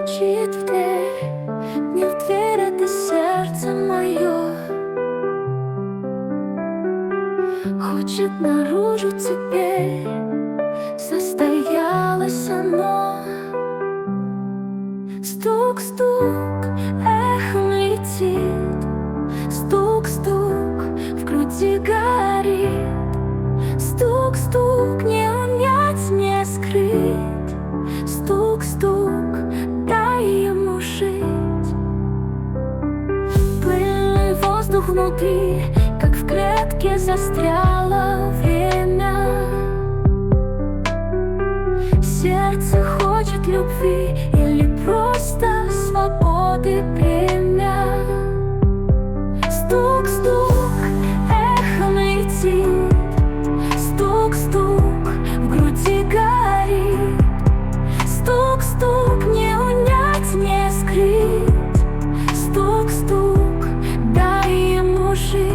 стучит в дверь. Не в дверь, это сердце мое хочет наружу теперь. Состоялось оно. Стук-стук, эхом летит. Стук-стук, в груди горит. Стук-стук, не унять, не скрыть. Стук-стук, дай ему жить. Пыльный воздух внутри, как в клетке застряло время. Сердце хочет любви или просто свободы премия. Стук-стук, эхом летит. Стук-стук, в груди горит. Стук-стук, не унять, не скрыть. Стук-стук, дай ему жить.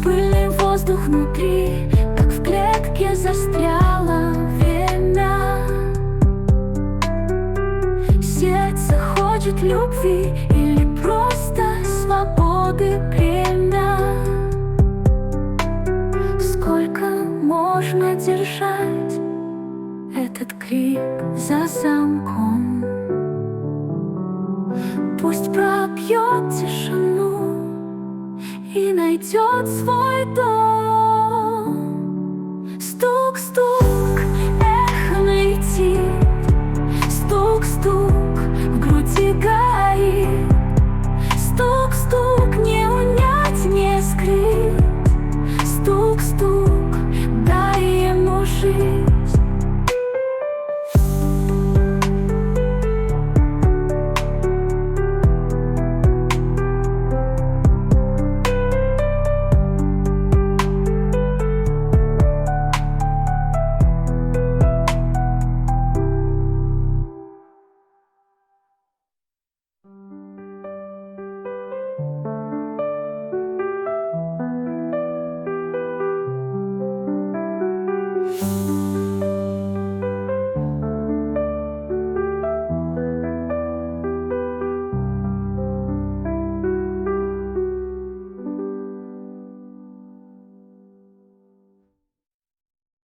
Пыльный воздух внутри, как в клетке застряло время. Сердце хочет любви или просто свободы премия. Сколько можно держать этот крик за замком? Пусть пробьет тишину и найдет свой дом.